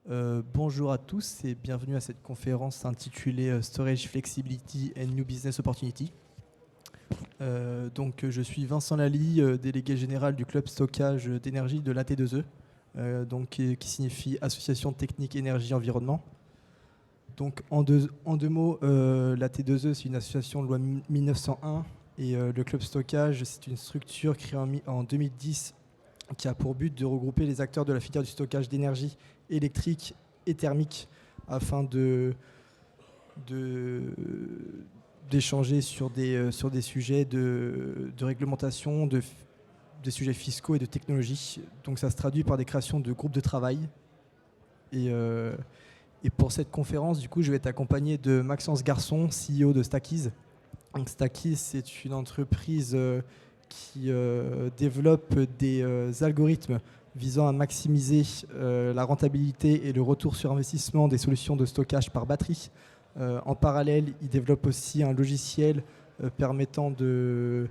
Bonjour à tous et bienvenue à cette conférence intitulée Storage Flexibility and New Business Opportunity. Je suis Vincent Lally, délégué général du club stockage d'énergie de l'AT2E, qui signifie Association Technique Énergie Environnement. Donc, en deux mots, l'AT2E, c'est une association de loi 1901 et le club stockage, c'est une structure créée en 2010 qui a pour but de regrouper les acteurs de la filière du stockage d'énergie électrique et thermique afin d'échanger sur des sujets de réglementation, des sujets fiscaux et de technologie. Donc ça se traduit par des créations de groupes de travail. Et pour cette conférence, du coup, je vais être accompagné de Maxence Garçon, CEO de Stackeys. Donc Stackeys, c'est une entreprise qui développe des algorithmes visant à maximiser la rentabilité et le retour sur investissement des solutions de stockage par batterie. En parallèle, il développe aussi un logiciel permettant de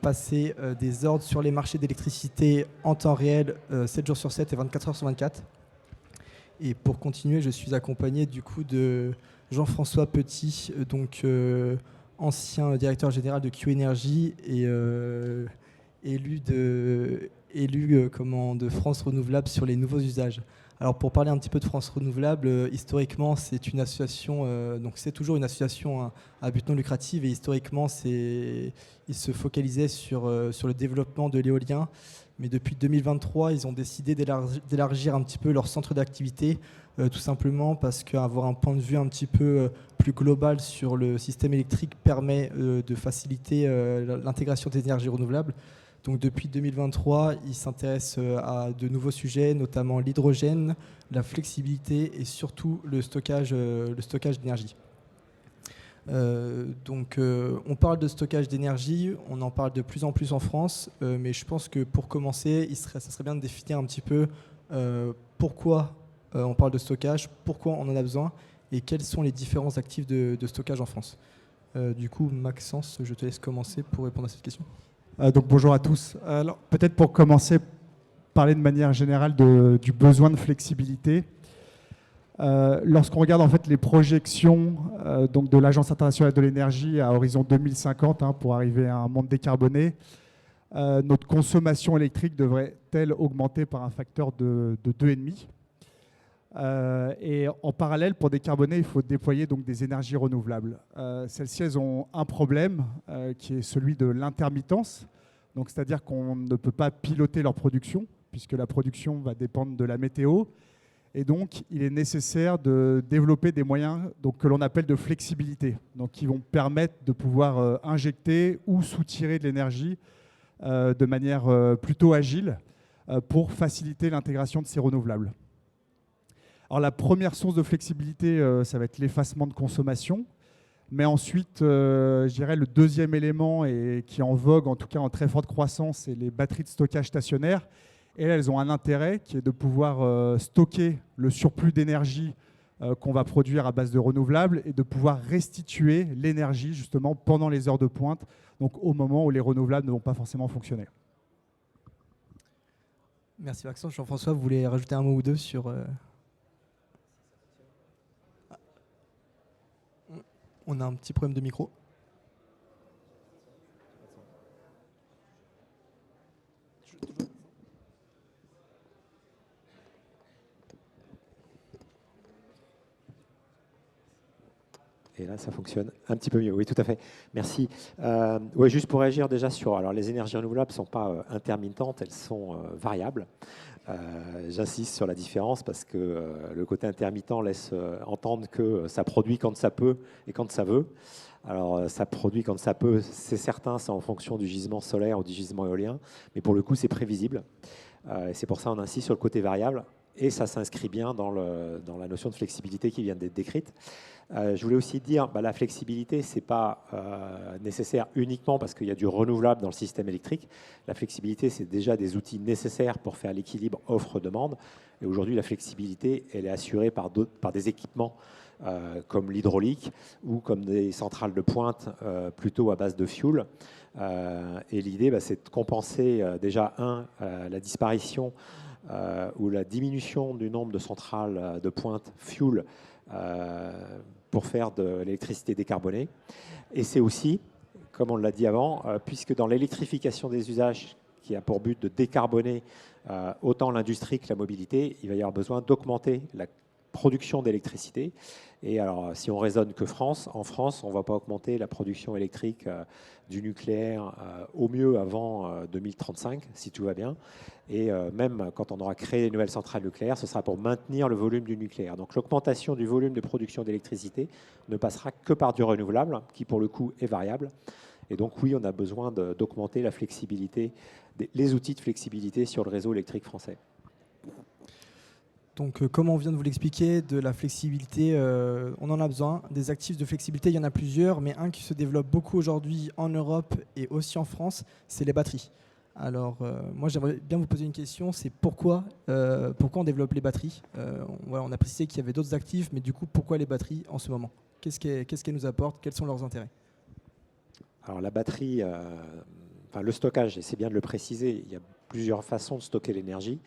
passer des ordres sur les marchés d'électricité en temps réel, 7 jours sur 7 et 24 heures sur 24. Et pour continuer, je suis accompagné du coup de Jean-François Petit, ancien directeur général de Q Energy et élu de France Renouvelable sur les nouveaux usages. Alors pour parler un petit peu de France Renouvelable, historiquement c'est une association, c'est toujours une association à but non lucratif et historiquement ils se focalisaient sur le développement de l'éolien. Mais depuis 2023, ils ont décidé d'élargir un petit peu leur centre d'activité, tout simplement parce qu'avoir un point de vue un petit peu plus global sur le système électrique permet de faciliter l'intégration des énergies renouvelables. Donc depuis 2023, ils s'intéressent à de nouveaux sujets, notamment l'hydrogène, la flexibilité et surtout le stockage d'énergie. On parle de stockage d'énergie, on en parle de plus en plus en France, mais je pense que pour commencer, ça serait bien de définir un petit peu pourquoi on parle de stockage, pourquoi on en a besoin et quels sont les différents actifs de stockage en France. Du coup, Maxence, je te laisse commencer pour répondre à cette question. Bonjour à tous. Alors, peut-être pour commencer, parler de manière générale du besoin de flexibilité. Lorsqu'on regarde en fait les projections de l'Agence internationale de l'énergie à horizon 2050 pour arriver à un monde décarboné, notre consommation électrique devrait-elle augmenter par un facteur de 2,5 ? Et en parallèle, pour décarboner, il faut déployer donc des énergies renouvelables. Celles-ci, elles ont un problème qui est celui de l'intermittence. Donc, c'est-à-dire qu'on ne peut pas piloter leur production, puisque la production va dépendre de la météo. Et donc, il est nécessaire de développer des moyens que l'on appelle de flexibilité, donc qui vont permettre de pouvoir injecter ou soutirer de l'énergie de manière plutôt agile pour faciliter l'intégration de ces renouvelables. Alors, la première source de flexibilité, ça va être l'effacement de consommation. Mais ensuite, je dirais le deuxième élément et qui est en vogue, en tout cas en très forte croissance, c'est les batteries de stockage stationnaires. Et là, elles ont un intérêt qui est de pouvoir stocker le surplus d'énergie qu'on va produire à base de renouvelables et de pouvoir restituer l'énergie justement pendant les heures de pointe, donc au moment où les renouvelables ne vont pas forcément fonctionner. Merci Maxence. Jean-François, vous voulez rajouter un mot ou deux sur... On a un petit problème de micro. Et là, ça fonctionne un petit peu mieux. Oui, tout à fait. Merci. Juste pour réagir déjà sur... Alors, les énergies renouvelables ne sont pas intermittentes, elles sont variables. J'insiste sur la différence parce que le côté intermittent laisse entendre que ça produit quand ça peut et quand ça veut. Alors, ça produit quand ça peut, c'est certain, c'est en fonction du gisement solaire ou du gisement éolien, mais pour le coup, c'est prévisible. Et c'est pour ça qu'on insiste sur le côté variable. Et ça s'inscrit bien dans la notion de flexibilité qui vient d'être décrite. Je voulais aussi dire que la flexibilité, ce n'est pas nécessaire uniquement parce qu'il y a du renouvelable dans le système électrique. La flexibilité, c'est déjà des outils nécessaires pour faire l'équilibre offre-demande. Et aujourd'hui, la flexibilité, elle est assurée par des équipements comme l'hydraulique ou comme des centrales de pointe plutôt à base de fioul. Et l'idée, c'est de compenser déjà, la disparition ou la diminution du nombre de centrales de pointe fuel pour faire de l'électricité décarbonée. Et c'est aussi, comme on l'a dit avant, puisque dans l'électrification des usages qui a pour but de décarboner autant l'industrie que la mobilité, il va y avoir besoin d'augmenter la production d'électricité. Et alors, si on raisonne que France, en France, on ne va pas augmenter la production électrique du nucléaire au mieux avant 2035, si tout va bien. Et même quand on aura créé les nouvelles centrales nucléaires, ce sera pour maintenir le volume du nucléaire. Donc l'augmentation du volume de production d'électricité ne passera que par du renouvelable, qui pour le coup est variable. Et donc oui, on a besoin d'augmenter la flexibilité, les outils de flexibilité sur le réseau électrique français. Donc, comme on vient de vous l'expliquer, de la flexibilité, on en a besoin. Des actifs de flexibilité, il y en a plusieurs, mais un qui se développe beaucoup aujourd'hui en Europe et aussi en France, c'est les batteries. Alors, moi, j'aimerais bien vous poser une question, c'est pourquoi on développe les batteries on a précisé qu'il y avait d'autres actifs, mais du coup, pourquoi les batteries en ce moment? Qu'est-ce qu'elles nous apportent? Quels sont leurs intérêts? Alors, la batterie, le stockage, et c'est bien de le préciser, il y a plusieurs façons de stocker l'énergie.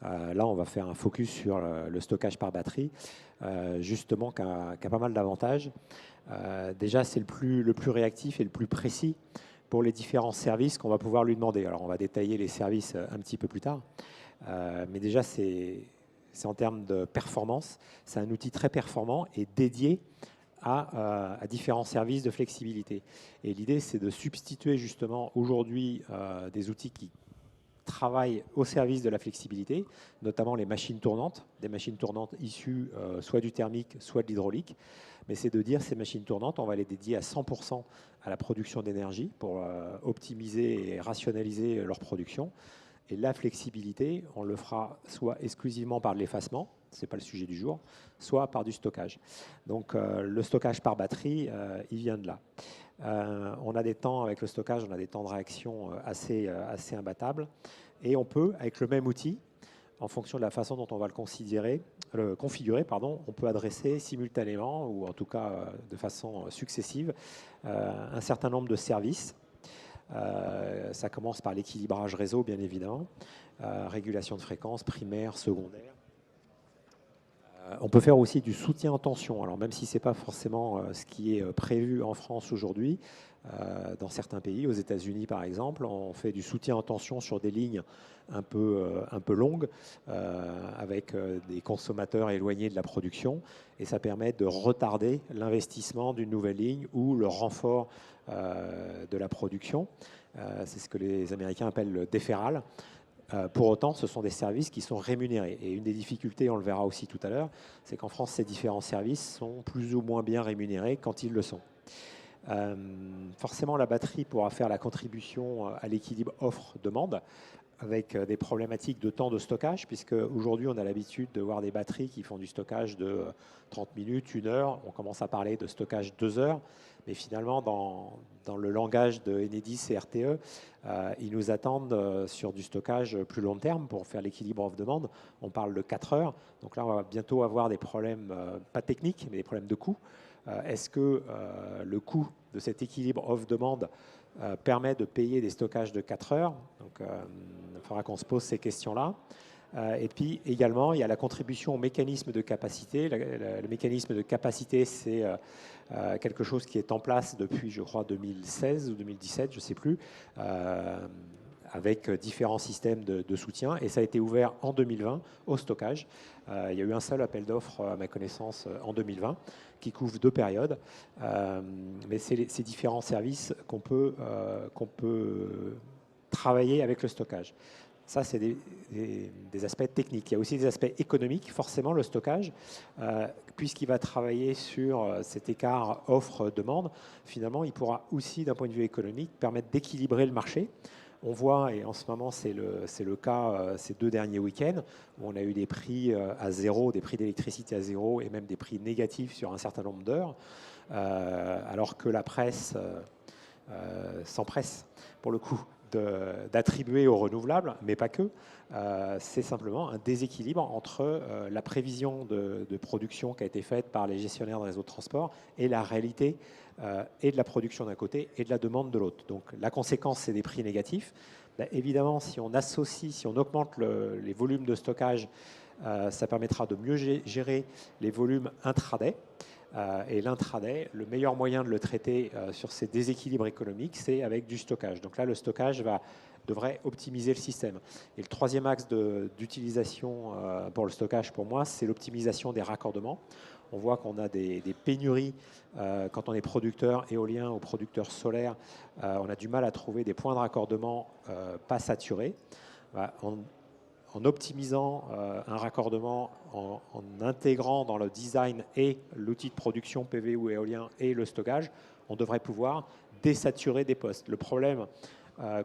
Là, on va faire un focus sur le stockage par batterie, justement, qui a pas mal d'avantages. Déjà, c'est le plus réactif et le plus précis pour les différents services qu'on va pouvoir lui demander. Alors, on va détailler les services un petit peu plus tard. Mais déjà, c'est en termes de performance. C'est un outil très performant et dédié à différents services de flexibilité. Et l'idée, c'est de substituer justement aujourd'hui des outils qui travaillent au service de la flexibilité, notamment les machines tournantes, des machines tournantes issues soit du thermique, soit de l'hydraulique. Mais c'est de dire ces machines tournantes, on va les dédier à 100% à la production d'énergie pour optimiser et rationaliser leur production. Et la flexibilité, on le fera soit exclusivement par de l'effacement, ce n'est pas le sujet du jour, soit par du stockage. Donc le stockage par batterie, il vient de là. On a des temps, avec le stockage, on a des temps de réaction assez imbattables. Et on peut, avec le même outil, en fonction de la façon dont on va le configurer, on peut adresser simultanément, ou en tout cas de façon successive, un certain nombre de services. Ça commence par l'équilibrage réseau, bien évidemment, régulation de fréquence primaire, secondaire. On peut faire aussi du soutien en tension. Alors même si ce n'est pas forcément ce qui est prévu en France aujourd'hui, dans certains pays, aux États-Unis par exemple, on fait du soutien en tension sur des lignes un peu longues, avec des consommateurs éloignés de la production, et ça permet de retarder l'investissement d'une nouvelle ligne ou le renfort de la production. C'est ce que les Américains appellent le déferral. Pour autant, ce sont des services qui sont rémunérés. Et une des difficultés, on le verra aussi tout à l'heure, c'est qu'en France, ces différents services sont plus ou moins bien rémunérés quand ils le sont. Forcément, la batterie pourra faire la contribution à l'équilibre offre-demande, avec des problématiques de temps de stockage, puisque aujourd'hui, on a l'habitude de voir des batteries qui font du stockage de 30 minutes, 1 heure. On commence à parler de stockage 2 heures. Mais finalement, dans le langage de Enedis et RTE, ils nous attendent sur du stockage plus long terme pour faire l'équilibre offre-demande. On parle de 4 heures. Donc là, on va bientôt avoir des problèmes, pas techniques, mais des problèmes de coût. Est-ce que le coût de cet équilibre offre-demande permet de payer des stockages de 4 heures? Donc, il faudra qu'on se pose ces questions-là. Et puis également, il y a la contribution au mécanisme de capacité. Le mécanisme de capacité, c'est quelque chose qui est en place depuis, je crois, 2016 ou 2017, je ne sais plus, avec différents systèmes de soutien. Et ça a été ouvert en 2020 au stockage. Il y a eu un seul appel d'offres, à ma connaissance, en 2020, qui couvre 2 périodes. Mais c'est ces différents services qu'on peut travailler avec le stockage. Ça, c'est des aspects techniques. Il y a aussi des aspects économiques, forcément, le stockage, puisqu'il va travailler sur cet écart offre-demande. Finalement, il pourra aussi, d'un point de vue économique, permettre d'équilibrer le marché. On voit, et en ce moment, c'est le cas ces 2 derniers week-ends, où on a eu des prix à zéro, des prix d'électricité à zéro, et même des prix négatifs sur un certain nombre d'heures, alors que la presse s'empresse, pour le coup, d'attribuer aux renouvelables, mais pas que. C'est simplement un déséquilibre entre la prévision de production qui a été faite par les gestionnaires de réseaux de transport et la réalité et de la production d'un côté et de la demande de l'autre. Donc la conséquence, c'est des prix négatifs, Évidemment, si on associe, si on augmente les volumes de stockage, ça permettra de mieux gérer les volumes intraday. Et l'intraday, le meilleur moyen de le traiter sur ces déséquilibres économiques, c'est avec du stockage. Donc là, le stockage devrait optimiser le système. Et le troisième axe d'utilisation pour le stockage, pour moi, c'est l'optimisation des raccordements. On voit qu'on a des pénuries quand on est producteur éolien ou producteur solaire. On a du mal à trouver des points de raccordement pas saturés. En optimisant un raccordement, en intégrant dans le design et l'outil de production PV ou éolien et le stockage, on devrait pouvoir désaturer des postes. Le problème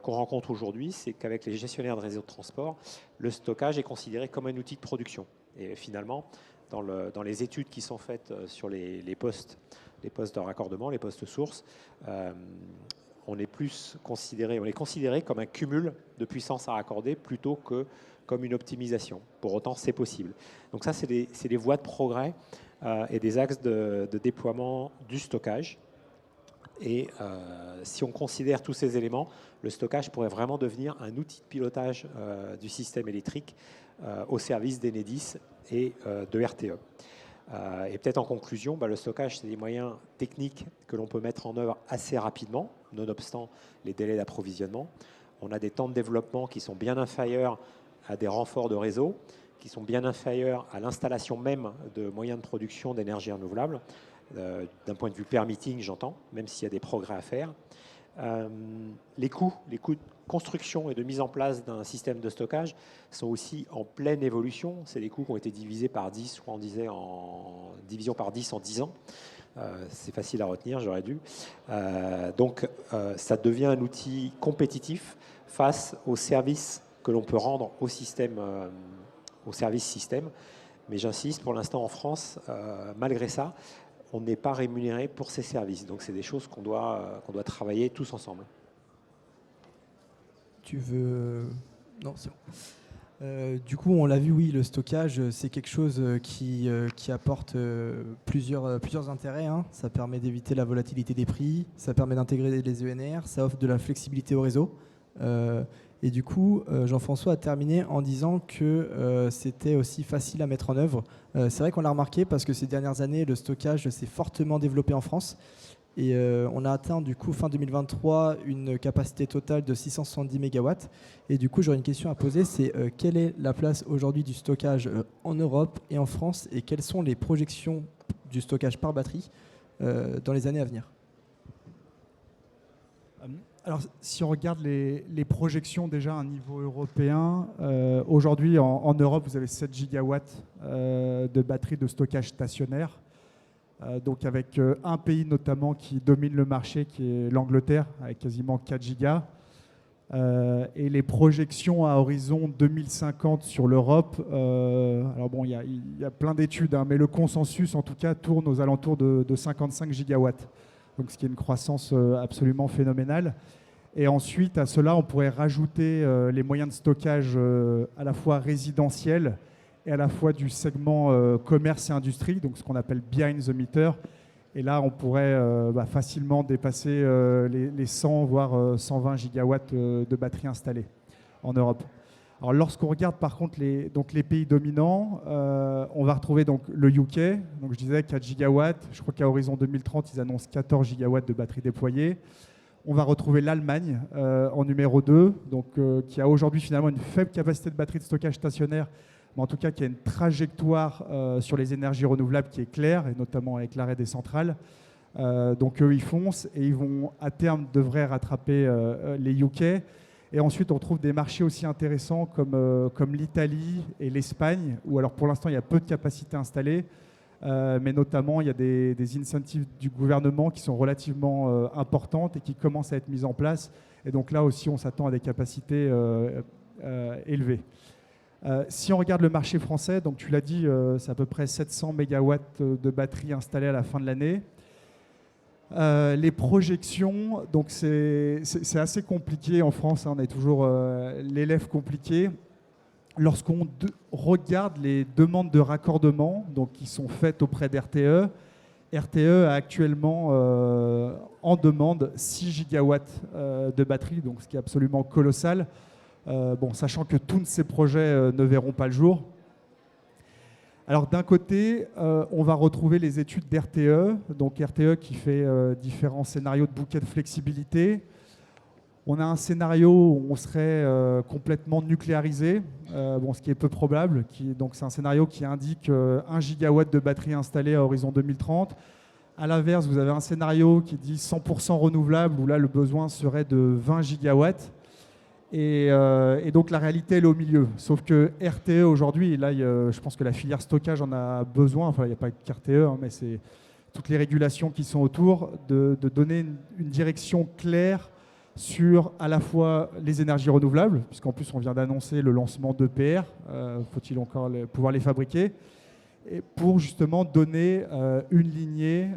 qu'on rencontre aujourd'hui, c'est qu'avec les gestionnaires de réseaux de transport, le stockage est considéré comme un outil de production. Et finalement, dans les études qui sont faites sur les postes de raccordement, les postes sources, on est considéré comme un cumul de puissance à raccorder plutôt que comme une optimisation. Pour autant, c'est possible. Donc ça, c'est des voies de progrès et des axes de déploiement du stockage. Et si on considère tous ces éléments, le stockage pourrait vraiment devenir un outil de pilotage du système électrique au service d'Enedis et de RTE. Et peut-être en conclusion, le stockage, c'est des moyens techniques que l'on peut mettre en œuvre assez rapidement, nonobstant les délais d'approvisionnement. On a des temps de développement qui sont bien inférieurs à des renforts de réseau, qui sont bien inférieurs à l'installation même de moyens de production d'énergie renouvelable, d'un point de vue permitting, j'entends, même s'il y a des progrès à faire. Les coûts de construction et de mise en place d'un système de stockage sont aussi en pleine évolution. C'est des coûts qui ont été divisés par 10, je crois on disait en division par 10 en 10 ans. C'est facile à retenir, j'aurais dû. Donc ça devient un outil compétitif face aux services que l'on peut rendre au système, au service système. Mais j'insiste, pour l'instant en France, malgré ça, on n'est pas rémunéré pour ces services. Donc c'est des choses qu'on doit travailler tous ensemble. Tu veux... Non, c'est bon. Du coup, on l'a vu, oui, le stockage, c'est quelque chose qui apporte plusieurs intérêts. Hein. Ça permet d'éviter la volatilité des prix, ça permet d'intégrer les ENR, ça offre de la flexibilité au réseau. Et du coup, Jean-François a terminé en disant que c'était aussi facile à mettre en œuvre. C'est vrai qu'on l'a remarqué parce que ces dernières années, le stockage s'est fortement développé en France. Et on a atteint du coup fin 2023 une capacité totale de 670 MW. Et du coup, j'aurais une question à poser, c'est quelle est la place aujourd'hui du stockage en Europe et en France et quelles sont les projections du stockage par batterie dans les années à venir? Alors, si on regarde les projections déjà à un niveau européen, aujourd'hui en Europe, vous avez 7 gigawatts de batteries de stockage stationnaire. Donc avec un pays notamment qui domine le marché, qui est l'Angleterre, avec quasiment 4 gigas. Et les projections à horizon 2050 sur l'Europe, alors bon, il y a plein d'études, hein, mais le consensus en tout cas tourne aux alentours de 55 gigawatts. Donc ce qui est une croissance absolument phénoménale. Et ensuite, à cela, on pourrait rajouter les moyens de stockage à la fois résidentiels et à la fois du segment commerce et industrie, donc ce qu'on appelle behind the meter. Et là, on pourrait facilement dépasser les 100, voire 120 gigawatts de batteries installées en Europe. Alors, lorsqu'on regarde par contre les pays dominants, on va retrouver donc le UK, donc je disais 4 gigawatts. Je crois qu'à horizon 2030, ils annoncent 14 gigawatts de batteries déployées. On va retrouver l'Allemagne en numéro 2, donc, qui a aujourd'hui finalement une faible capacité de batterie de stockage stationnaire, mais en tout cas qui a une trajectoire sur les énergies renouvelables qui est claire, et notamment avec l'arrêt des centrales. Donc eux, ils foncent et ils vont à terme devraient rattraper les UK. Et ensuite, on trouve des marchés aussi intéressants comme l'Italie et l'Espagne, où alors pour l'instant, il y a peu de capacités installées, mais notamment, il y a des incentives du gouvernement qui sont relativement importantes et qui commencent à être mises en place. Et donc là aussi, on s'attend à des capacités élevées. Si on regarde le marché français, donc tu l'as dit, c'est à peu près 700 MW de batteries installées à la fin de l'année. Les projections, donc c'est assez compliqué en France, hein, on est toujours l'élève compliqué. Lorsqu'on regarde les demandes de raccordement donc, qui sont faites auprès d'RTE, RTE a actuellement en demande 6 gigawatts de batterie, donc ce qui est absolument colossal. Sachant que tous ces projets ne verront pas le jour. Alors d'un côté, on va retrouver les études d'RTE, donc RTE qui fait différents scénarios de bouquet de flexibilité. On a un scénario où on serait complètement nucléarisé, ce qui est peu probable. Donc c'est un scénario qui indique 1 gigawatt de batterie installée à horizon 2030. À l'inverse, vous avez un scénario qui dit 100% renouvelable, où là le besoin serait de 20 gigawatts. Et donc la réalité, elle est au milieu. Sauf que RTE aujourd'hui, là, je pense que la filière stockage en a besoin, enfin il n'y a pas qu'RTE, mais c'est toutes les régulations qui sont autour, de donner une direction claire sur à la fois les énergies renouvelables, puisqu'en plus on vient d'annoncer le lancement d'EPR, faut-il encore pouvoir les fabriquer, et pour justement donner une lignée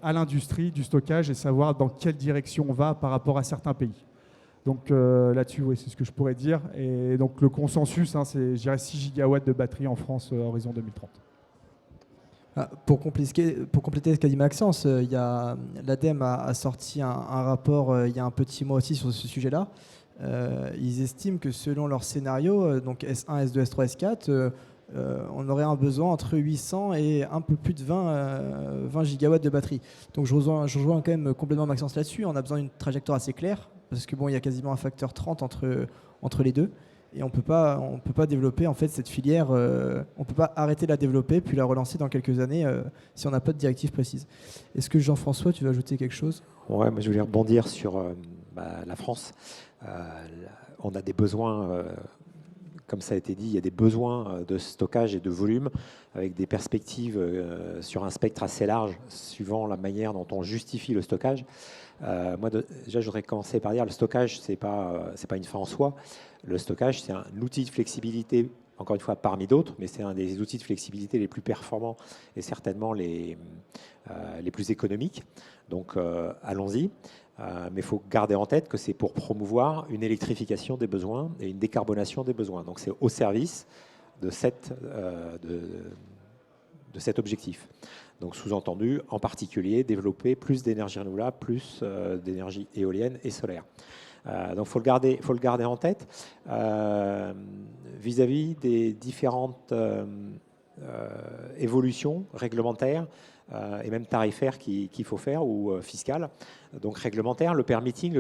à l'industrie du stockage et savoir dans quelle direction on va par rapport à certains pays. Donc là-dessus, oui, c'est ce que je pourrais dire. Et donc le consensus, c'est, je dirais, 6 gigawatts de batterie en France à horizon 2030. Pour compléter ce qu'a dit Maxence, l'ADEME a sorti un rapport il y a un petit mois aussi sur ce sujet-là. Ils estiment que selon leur scénario, donc S1, S2, S3, S4, on aurait un besoin entre 800 et un peu plus de 20 gigawatts de batterie. Donc je rejoins quand même complètement Maxence là-dessus. On a besoin d'une trajectoire assez claire, parce que il y a quasiment un facteur 30 entre les deux. Et on peut pas développer en fait cette filière, on peut pas arrêter de la développer puis la relancer dans quelques années si on n'a pas de directive précise. Est-ce que Jean-François, tu veux ajouter quelque chose ? Ouais, moi je voulais rebondir sur la France. On a des besoins, comme ça a été dit, il y a des besoins de stockage et de volume avec des perspectives sur un spectre assez large suivant la manière dont on justifie le stockage. Déjà, je voudrais commencer par dire le stockage, c'est pas une fin en soi. Le stockage, c'est un outil de flexibilité, encore une fois, parmi d'autres, mais c'est un des outils de flexibilité les plus performants et certainement les plus économiques. Donc, allons-y. Mais il faut garder en tête que c'est pour promouvoir une électrification des besoins et une décarbonation des besoins. Donc, c'est au service de cet objectif. Donc, sous-entendu, en particulier, développer plus d'énergie renouvelable, plus d'énergie éolienne et solaire. Donc, faut le garder en tête vis-à-vis des différentes évolutions réglementaires et même tarifaires qu'il faut faire ou fiscales. Donc, réglementaire, le permitting,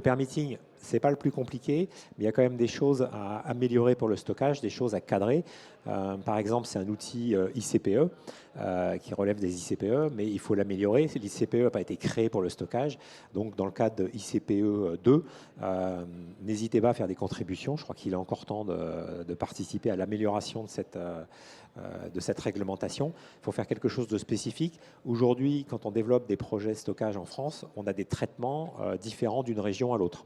c'est pas le plus compliqué, mais il y a quand même des choses à améliorer pour le stockage, des choses à cadrer. Par exemple, c'est un outil ICPE qui relève des ICPE, mais il faut l'améliorer. L'ICPE n'a pas été créé pour le stockage. Donc, dans le cadre de ICPE 2, n'hésitez pas à faire des contributions. Je crois qu'il est encore temps de participer à l'amélioration de cette réglementation. Il faut faire quelque chose de spécifique. Aujourd'hui, quand on développe des projets de stockage en France, on a des traitements différents d'une région à l'autre.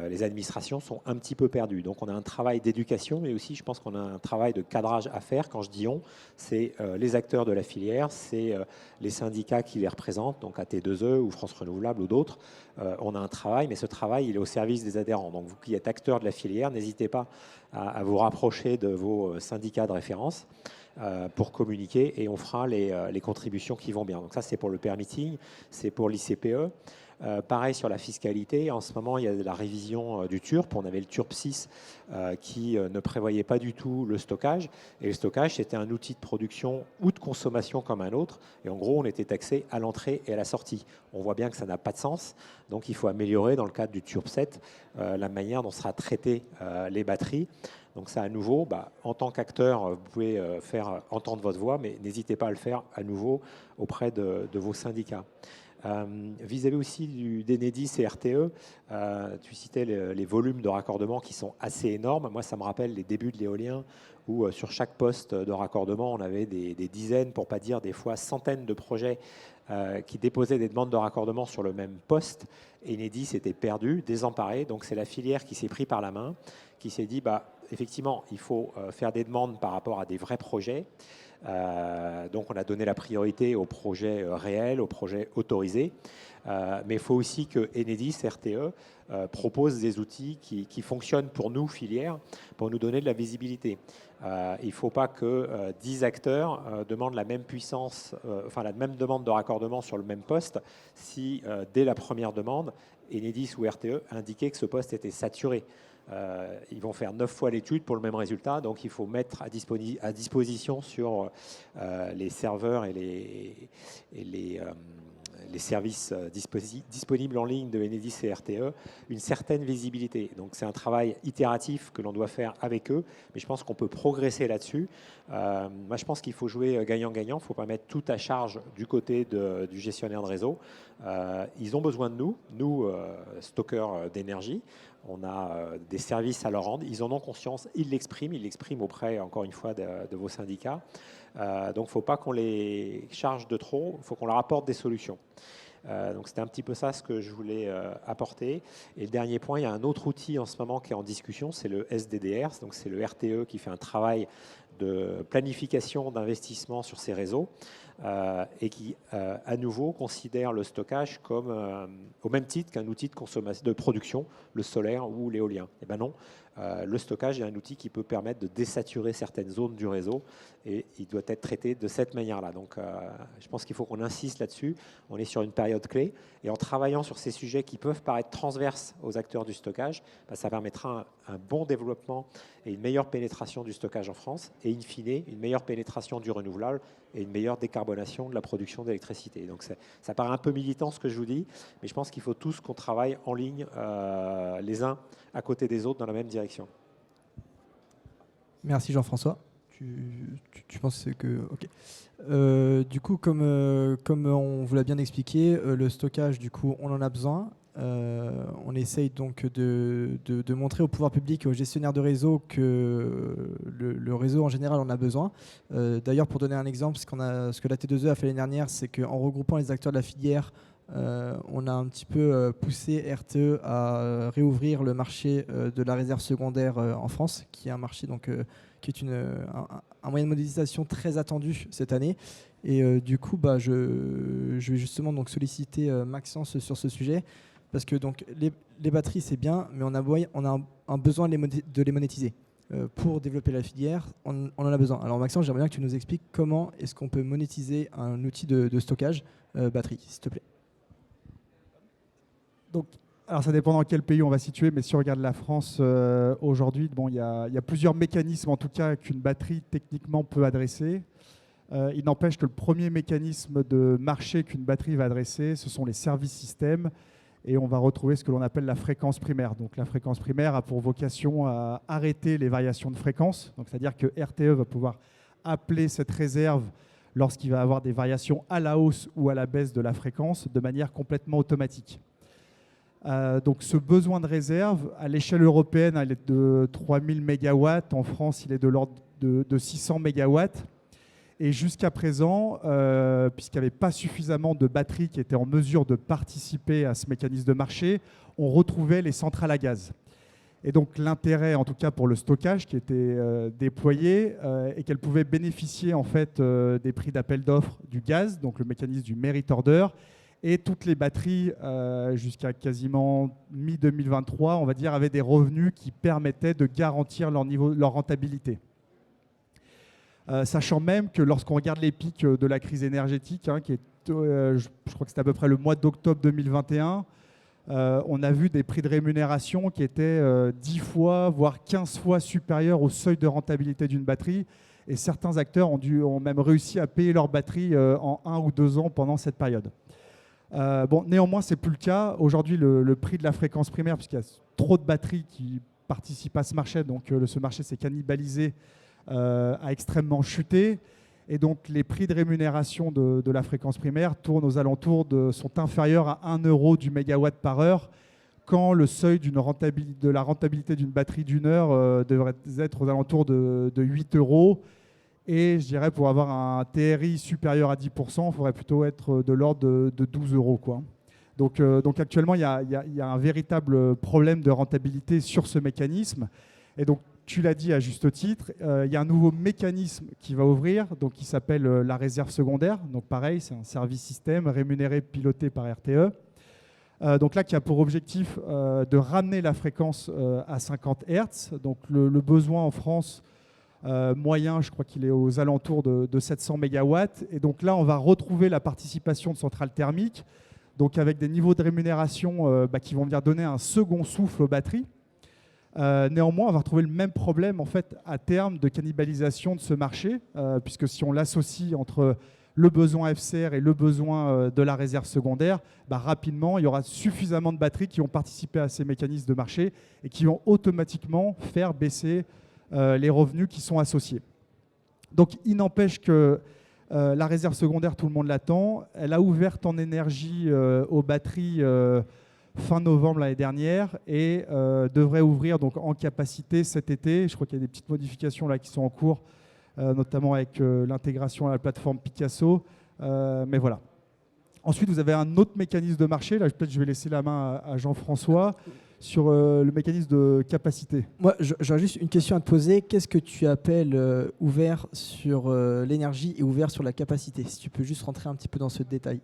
Les administrations sont un petit peu perdues. Donc, on a un travail d'éducation, mais aussi, je pense qu'on a un travail de cadrage à faire. Quand je dis on, c'est les acteurs de la filière, c'est les syndicats qui les représentent, donc AT2E ou France Renouvelable ou d'autres. On a un travail, mais ce travail, il est au service des adhérents. Donc, vous qui êtes acteurs de la filière, n'hésitez pas à vous rapprocher de vos syndicats de référence pour communiquer et on fera les contributions qui vont bien. Donc, ça, c'est pour le permitting, c'est pour l'ICPE. Pareil sur la fiscalité, en ce moment il y a la révision du TURP, on avait le TURP 6 qui ne prévoyait pas du tout le stockage, et le stockage c'était un outil de production ou de consommation comme un autre, et en gros on était taxé à l'entrée et à la sortie. On voit bien que ça n'a pas de sens, donc il faut améliorer dans le cadre du TURP 7 la manière dont sera traitées les batteries. Donc ça à nouveau, en tant qu'acteur, vous pouvez faire entendre votre voix, mais n'hésitez pas à le faire à nouveau auprès de vos syndicats. Vis-à-vis aussi d'Enedis et RTE, tu citais les volumes de raccordement qui sont assez énormes. Moi, ça me rappelle les débuts de l'éolien où sur chaque poste de raccordement, on avait des dizaines, pour ne pas dire des fois centaines de projets qui déposaient des demandes de raccordement sur le même poste. Enedis était perdu, désemparé. Donc, c'est la filière qui s'est pris par la main, qui s'est dit, effectivement, il faut faire des demandes par rapport à des vrais projets. Donc on a donné la priorité aux projets réels, aux projets autorisés. Mais il faut aussi que Enedis, RTE, propose des outils qui fonctionnent pour nous, filières, pour nous donner de la visibilité. Il ne faut pas que 10 acteurs demandent la même puissance, enfin la même demande de raccordement sur le même poste, si dès la première demande, Enedis ou RTE indiquaient que ce poste était saturé. Ils vont faire 9 fois l'étude pour le même résultat, donc il faut mettre à disposition sur les serveurs et les services disponibles en ligne de Enedis et RTE, une certaine visibilité. Donc c'est un travail itératif que l'on doit faire avec eux, mais je pense qu'on peut progresser là-dessus. Moi je pense qu'il faut jouer gagnant-gagnant, il ne faut pas mettre tout à charge du côté du gestionnaire de réseau. Ils ont besoin de nous, stockeurs d'énergie. On a des services à leur rendre, ils en ont conscience, ils l'expriment auprès, encore une fois, de vos syndicats. Donc il ne faut pas qu'on les charge de trop, il faut qu'on leur apporte des solutions. Donc c'était un petit peu ça ce que je voulais apporter. Et le dernier point, il y a un autre outil en ce moment qui est en discussion, c'est le SDDR, donc c'est le RTE qui fait un travail de planification d'investissement sur ces réseaux et qui, à nouveau, considère le stockage comme au même titre qu'un outil de production, le solaire ou l'éolien. Eh bien non, le stockage est un outil qui peut permettre de désaturer certaines zones du réseau et il doit être traité de cette manière-là. Donc je pense qu'il faut qu'on insiste là-dessus. On est sur une période clé et en travaillant sur ces sujets qui peuvent paraître transverses aux acteurs du stockage, ça permettra un bon développement et une meilleure pénétration du stockage en France et in fine une meilleure pénétration du renouvelable et une meilleure décarbonation de la production d'électricité. Donc ça paraît un peu militant ce que je vous dis, mais je pense qu'il faut tous qu'on travaille en ligne les uns à côté des autres dans la même direction. Merci Jean-François. Tu penses que... Ok. Du coup, comme on vous l'a bien expliqué, le stockage, du coup, on en a besoin. On essaye donc de montrer au pouvoir public et aux gestionnaires de réseau que le réseau en général en a besoin. D'ailleurs, pour donner un exemple, ce que la T2E a fait l'année dernière, c'est qu'en regroupant les acteurs de la filière, on a un petit peu poussé RTE à réouvrir le marché de la réserve secondaire en France, qui est un marché donc, qui est un moyen de modélisation très attendu cette année. Et du coup, je vais justement donc solliciter Maxence sur ce sujet. Parce que donc, les batteries, c'est bien, mais on a un besoin de les monétiser. Pour développer la filière, on en a besoin. Alors Maxence, j'aimerais bien que tu nous expliques comment est-ce qu'on peut monétiser un outil de stockage batterie, s'il te plaît. Donc, alors ça dépend dans quel pays on va situer, mais si on regarde la France aujourd'hui, il y a plusieurs mécanismes en tout cas qu'une batterie techniquement peut adresser. Il n'empêche que le premier mécanisme de marché qu'une batterie va adresser, ce sont les services systèmes. Et on va retrouver ce que l'on appelle la fréquence primaire. Donc la fréquence primaire a pour vocation à arrêter les variations de fréquence. Donc c'est-à-dire que RTE va pouvoir appeler cette réserve lorsqu'il va avoir des variations à la hausse ou à la baisse de la fréquence de manière complètement automatique. Donc ce besoin de réserve, à l'échelle européenne, il est de 3000 MW. En France, il est de l'ordre de 600 MW. Et jusqu'à présent, puisqu'il n'y avait pas suffisamment de batteries qui étaient en mesure de participer à ce mécanisme de marché, on retrouvait les centrales à gaz. Et donc l'intérêt, en tout cas pour le stockage qui était déployé, est qu'elle pouvait bénéficier en fait des prix d'appel d'offres du gaz, donc le mécanisme du merit order, et toutes les batteries jusqu'à quasiment mi-2023, on va dire, avaient des revenus qui permettaient de garantir leur rentabilité. Sachant même que lorsqu'on regarde les pics de la crise énergétique, qui est, je crois que c'était à peu près le mois d'octobre 2021, on a vu des prix de rémunération qui étaient 10 fois, voire 15 fois supérieurs au seuil de rentabilité d'une batterie. Et certains acteurs ont même réussi à payer leur batterie en 1 ou 2 ans pendant cette période. Néanmoins, ce n'est plus le cas. Aujourd'hui, le prix de la fréquence primaire, puisqu'il y a trop de batteries qui participent à ce marché, donc ce marché s'est cannibalisé, a extrêmement chuté. Et donc, les prix de rémunération de la fréquence primaire sont inférieurs à 1 euro du mégawatt par heure, quand le seuil de la rentabilité d'une batterie d'une heure devrait être aux alentours de 8 euros. Et je dirais, pour avoir un TRI supérieur à 10%, il faudrait plutôt être de l'ordre de 12 euros, quoi. Donc actuellement, il y a un véritable problème de rentabilité sur ce mécanisme. Et donc, tu l'as dit à juste titre, il y a un nouveau mécanisme qui va ouvrir, donc qui s'appelle la réserve secondaire. Donc pareil, c'est un service système rémunéré, piloté par RTE. Donc là, qui a pour objectif de ramener la fréquence à 50 Hz. Donc le besoin en France moyen, je crois qu'il est aux alentours de 700 MW. Et donc là, on va retrouver la participation de centrales thermiques, donc avec des niveaux de rémunération qui vont venir donner un second souffle aux batteries. Néanmoins, on va retrouver le même problème en fait, à terme de cannibalisation de ce marché, puisque si on l'associe entre le besoin FCR et le besoin de la réserve secondaire, rapidement, il y aura suffisamment de batteries qui vont participer à ces mécanismes de marché et qui vont automatiquement faire baisser les revenus qui sont associés. Donc, il n'empêche que la réserve secondaire, tout le monde l'attend. Elle a ouvert en énergie aux batteries fin novembre l'année dernière et devrait ouvrir donc, en capacité cet été. Je crois qu'il y a des petites modifications là qui sont en cours, notamment avec l'intégration à la plateforme Picasso. Mais voilà. Ensuite, vous avez un autre mécanisme de marché. Là, peut-être je vais laisser la main à Jean-François sur le mécanisme de capacité. Moi, j'aurais juste une question à te poser. Qu'est-ce que tu appelles ouvert sur l'énergie et ouvert sur la capacité? Si tu peux juste rentrer un petit peu dans ce détail.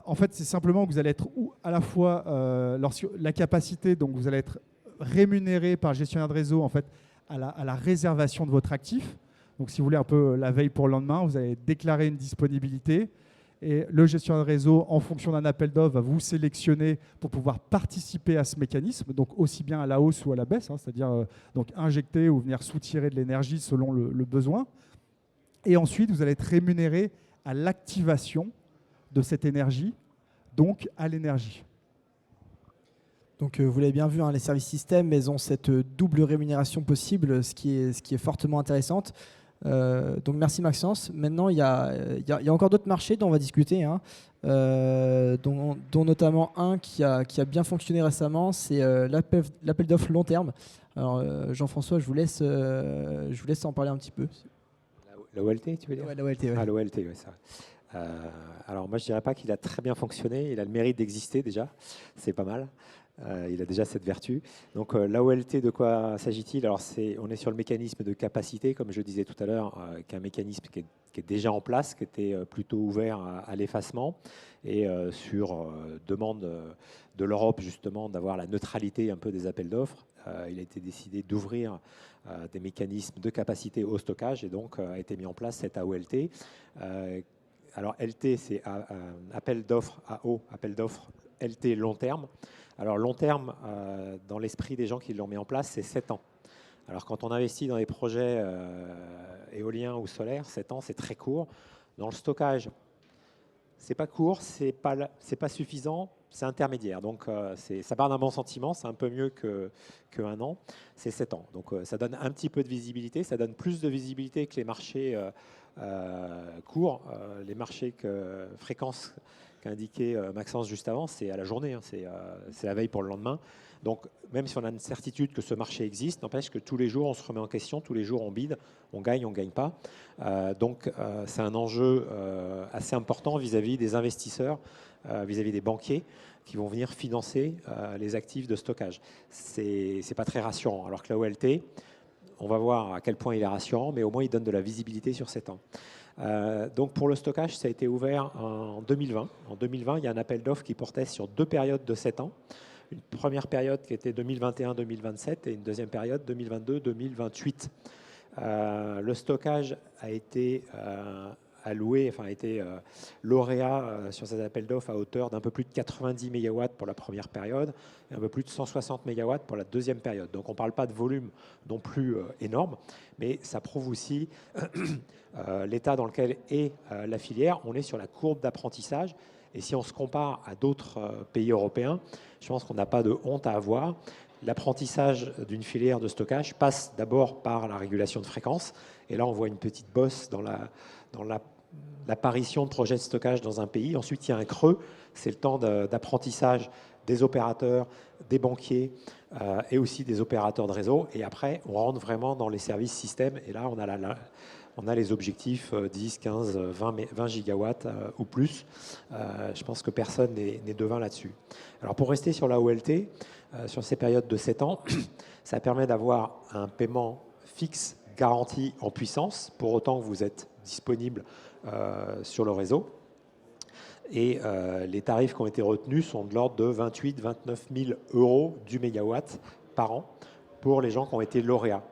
En fait, c'est simplement que vous allez être à la fois, lorsque la capacité, donc vous allez être rémunéré par le gestionnaire de réseau en fait, à la réservation de votre actif. Donc, si vous voulez un peu la veille pour le lendemain, vous allez déclarer une disponibilité. Et le gestionnaire de réseau, en fonction d'un appel d'offres, va vous sélectionner pour pouvoir participer à ce mécanisme, donc aussi bien à la hausse ou à la baisse, c'est-à-dire donc injecter ou venir soutirer de l'énergie selon le besoin. Et ensuite, vous allez être rémunéré à l'activation de cette énergie, donc à l'énergie. Donc vous l'avez bien vu, les services systèmes, ils ont cette double rémunération possible, ce qui est fortement intéressante. Donc merci Maxence. Maintenant, il y a encore d'autres marchés dont on va discuter, dont notamment un qui a bien fonctionné récemment, c'est l'appel d'offres long terme. Alors Jean-François, je vous laisse en parler un petit peu. La OLT, tu veux dire? Ouais, la OLT, ouais. Ah, l'OLT, oui, ça. Alors moi, je ne dirais pas qu'il a très bien fonctionné. Il a le mérite d'exister déjà. C'est pas mal. Il a déjà cette vertu. Donc l'AOLT, de quoi s'agit-il? Alors on est sur le mécanisme de capacité, comme je disais tout à l'heure, qui est un mécanisme qui est déjà en place, qui était plutôt ouvert à l'effacement et sur demande de l'Europe justement d'avoir la neutralité un peu des appels d'offres. Il a été décidé d'ouvrir des mécanismes de capacité au stockage et donc a été mis en place cette AOLT. Alors LT, c'est appel d'offres AO, appel d'offres LT long terme. Alors long terme, dans l'esprit des gens qui l'ont mis en place, c'est 7 ans. Alors quand on investit dans des projets éoliens ou solaires, 7 ans, c'est très court. Dans le stockage, c'est pas court, c'est pas suffisant, c'est intermédiaire. Donc ça part d'un bon sentiment, c'est un peu mieux qu'un an, c'est 7 ans. Donc ça donne un petit peu de visibilité, ça donne plus de visibilité que les marchés courts, les marchés fréquences qu'a indiqué Maxence juste avant, c'est à la journée, c'est la veille pour le lendemain. Donc même si on a une certitude que ce marché existe, n'empêche que tous les jours on se remet en question, tous les jours on bide, on gagne pas. Donc c'est un enjeu assez important vis-à-vis des investisseurs, vis-à-vis des banquiers qui vont venir financer les actifs de stockage. C'est pas très rassurant. Alors que la OLT, on va voir à quel point il est rassurant, mais au moins il donne de la visibilité sur 7 ans. Donc pour le stockage, ça a été ouvert en 2020. En 2020, il y a un appel d'offres qui portait sur 2 périodes de 7 ans. Une première période qui était 2021-2027 et une deuxième période 2022-2028. Le stockage a été alloué, enfin a été lauréat sur ces appels d'offres à hauteur d'un peu plus de 90 MW pour la première période et un peu plus de 160 MW pour la deuxième période. Donc on ne parle pas de volume non plus énorme, mais ça prouve aussi l'état dans lequel est la filière. On est sur la courbe d'apprentissage. Et si on se compare à d'autres pays européens, je pense qu'on n'a pas de honte à avoir. L'apprentissage d'une filière de stockage passe d'abord par la régulation de fréquence. Et là, on voit une petite bosse dans l'apparition de projets de stockage dans un pays. Ensuite, il y a un creux. C'est le temps d'apprentissage des opérateurs, des banquiers et aussi des opérateurs de réseau. Et après, on rentre vraiment dans les services systèmes. Et là, on a on a les objectifs 10, 15, 20 gigawatts ou plus. Je pense que personne n'est devin là-dessus. Alors pour rester sur la OLT, sur ces périodes de 7 ans, ça permet d'avoir un paiement fixe garanti en puissance, pour autant que vous êtes disponible sur le réseau. Et les tarifs qui ont été retenus sont de l'ordre de 28 000 29 000 euros du mégawatt par an pour les gens qui ont été lauréats.